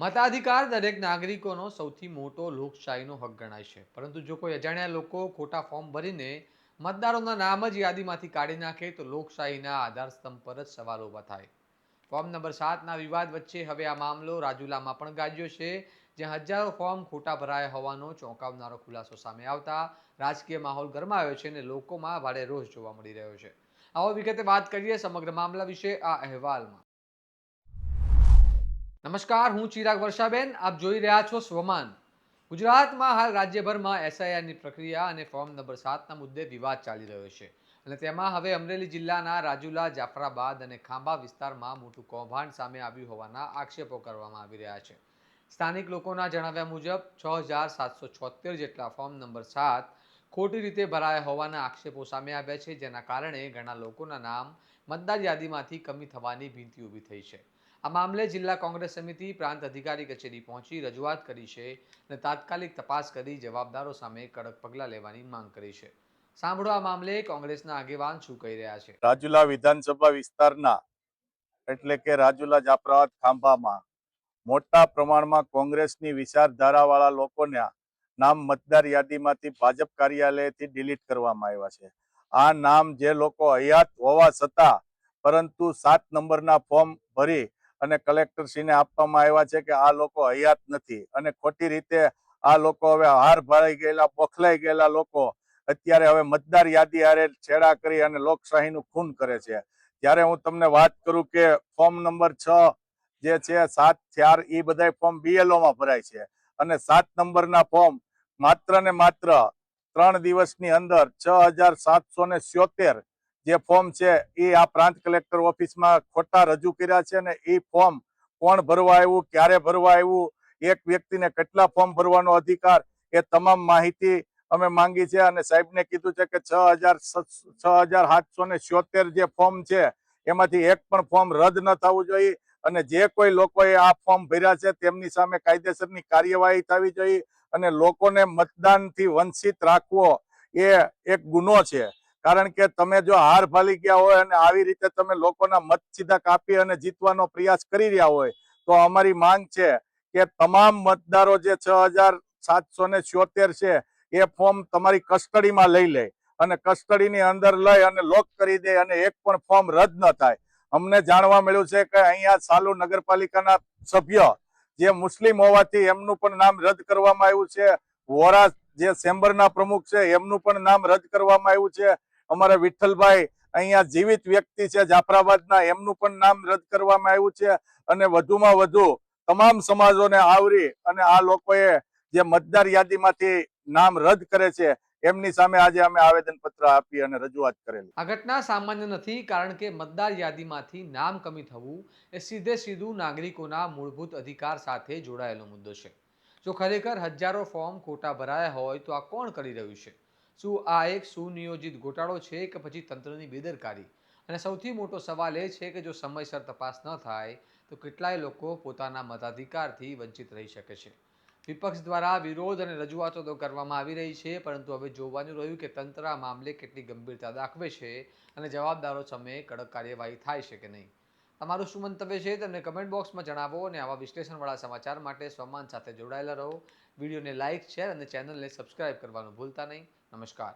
મતાધિકાર દરેક નાગરિકોનો સૌથી મોટો લોકશાહીનો હક ગણાય છે, પરંતુ જો કોઈ અજાણ્યા લોકો ખોટા ફોર્મ ભરીને મતદારોના નામ જ યાદીમાંથી કાઢી નાખે તો લોકશાહીના આધારસ્તંભ પર જ સવાલ ઊભા થાય. ફોર્મ નંબર 7ના વિવાદ વચ્ચે હવે આ મામલો રાજુલામાં પણ ગાજ્યો છે, જ્યાં હજારો ફોર્મ ખોટા ભરાયા હોવાનો ચોંકાવનારો ખુલાસો સામે આવતા રાજકીય માહોલ ગરમાયો છે અને લોકોમાં ભારે રોષ જોવા મળી રહ્યો છે. આવો વિગતે વાત કરીએ સમગ્ર મામલા વિશે આ અહેવાલમાં. નમસ્કાર, હું ચિરાગ વર્ષાબેન. આપ જોઈ રહ્યા છો સ્વમાન. ગુજરાતમાં હાલ રાજ્યભરમાં એસઆઈઆરની પ્રક્રિયા અને ફોર્મ નંબર 7ના મુદ્દે વિવાદ ચાલી રહ્યો છે, અને તેમાં હવે અમરેલી જિલ્લાના રાજુલા, જાફરાબાદ અને ખાંભા વિસ્તારમાં મોટું કૌભાંડ સામે આવ્યું હોવાના આક્ષેપો કરવામાં આવી રહ્યા છે. સ્થાનિક લોકોના જણાવ્યા મુજબ 6,776 જેટલા ફોર્મ નંબર 7 ખોટી રીતે ભરાયા હોવાના આક્ષેપો સામે આવ્યા છે, જેના કારણે ઘણા લોકોના નામ મતદાર યાદીમાંથી કમી થવાની ભીતિ ઊભી થઈ છે. આ મામલે જિલ્લા કોંગ્રેસ સમિતિ પ્રાંત અધિકારી કચેરી પહોંચી રજૂઆત કરી છે અને તાત્કાલિક તપાસ કરી જવાબદારો સામે કડક પગલાં લેવાની માંગ કરી છે. સાંભળો આ મામલે કોંગ્રેસના આગેવાન શું કહી રહ્યા છે. રાજુલા વિધાનસભા વિસ્તારના એટલે કે રાજુલા, જાફરાબાદ, ખાંભામાં મોટા પ્રમાણમાં કોંગ્રેસની વિચારધારાવાળા લોકોના નામ મતદાર યાદીમાંથી ભાજપ કાર્યાલયથી ડિલીટ કરવામાં આવ્યા છે. આ નામ જે લોકો હયાત હોવા છતાં પરંતુ 7 નંબરના ફોર્મ ભરી અને કલેક્ટરશ્રીને આપવામાં આવ્યા છે કે આ લોકો હયાત નથી, અને ખોટી રીતે આ લોકો હવે હાર ભરાઈ ગયેલા, બોખલાઈ ગયેલા લોકો અત્યારે હવે મતદાર યાદી હારે છેડા કરી અને લોકશાહીનું ખૂન કરે છે. જ્યારે હું તમને વાત કરું કે ફોર્મ નંબર 6 જે છે 7, 4 એ બધા ફોર્મ બીએલઓમાં ભરાય છે, અને 7 નંબરના ફોર્મ માત્ર ને માત્ર 3 દિવસની અંદર 6,777 જે ફોર્મ છે એ આ પ્રાંત કલેક્ટર ઓફિસમાં ખોટા રજૂ કર્યા છે. અને એ ફોર્મ કોણ ભરવા આવ્યું, ક્યારે ભરવા આવ્યું, એક વ્યક્તિને કેટલા ફોર્મ ભરવાનો અધિકાર, એ તમામ માહિતી અમે માંગી છે. અને સાહેબને કીધું છે કે 6,777 જે ફોર્મ છે એમાંથી એક પણ ફોર્મ રદ ન થવું જોઈએ, અને જે કોઈ લોકોએ આ ફોર્મ ભર્યા છે તેમની સામે કાયદેસરની કાર્યવાહી થવી જોઈએ, અને લોકોને મતદાનથી વંચિત રાખવો એ એક ગુનો છે. કારણ કે તમે જો હાર ભાલી ગયા હોય અને આવી રીતે તમે લોકોના મત સીધા કાપી અને જીતવાનો પ્રયાસ કરી રહ્યા હોય તો અમારી માંગ છે કે તમામ મતદારો જે 6,777 છે એ ફોર્મ તમારી કસ્ટડીમાં લઈ લે અને કસ્ટડીની અંદર લઈ અને લોક કરી દે, અને એક પણ ફોર્મ રદ ન થાય. અમને જાણવા મળ્યું છે કે અહીંયા સાલુ નગરપાલિકાના સભ્ય જે મુસ્લિમ હોવાથી એમનું પણ નામ રદ કરવામાં આવ્યું છે. વોરા જે ચેમ્બરના પ્રમુખ છે એમનું પણ નામ રદ કરવામાં આવ્યું છે. અમારા વિઠ્ઠલભાઈ અહીંયા જીવિત વ્યક્તિ છે જાફરાબાદના, એમનું પણ નામ રદ કરવામાં આવ્યું છે. અને વધુમાં વધુ તમામ સમાજોને આવરી અને આ લોકોએ જે મતદાર યાદીમાંથી નામ રદ કરે છે એમની સામે આજે અમે આવેદનપત્ર આપી અને રજૂઆત કરેલી. આ ઘટના સામાન્ય નથી, કારણ કે મતદાર યાદીમાંથી નામ કમી થવું એ સીધે સીધું નાગરિકોના મૂળભૂત અધિકાર સાથે જોડાયેલો મુદ્દો છે. જો ખરેખર હજારો ફોર્મ ખોટા ભરાયા હોય તો આ કોણ કરી રહ્યું છે? શું આ એક સુનિયોજિત ગોટાળો છે કે પછી તંત્રની બેદરકારી? અને સૌથી મોટો સવાલ એ છે કે જો સમયસર તપાસ ન થાય તો કેટલાય લોકો પોતાના મતાધિકારથી વંચિત રહી શકે છે. વિપક્ષ દ્વારા વિરોધ અને રજૂઆતો તો કરવામાં આવી રહી છે, પરંતુ હવે જોવાનું રહ્યું કે તંત્ર આ મામલે કેટલી ગંભીરતા દાખવે છે અને જવાબદારો સામે કડક કાર્યવાહી થાય છે કે નહીં. તમારું શું મંતવ્ય છે તમને કમેન્ટ બોક્સમાં જણાવો, અને આવા વિશ્લેષણવાળા સમાચાર માટે સ્વમાન સાથે જોડાયેલા રહો. વિડીયોને લાઇક, શેર અને ચેનલને સબસ્ક્રાઇબ કરવાનું ભૂલતા નહીં. નમસ્કાર.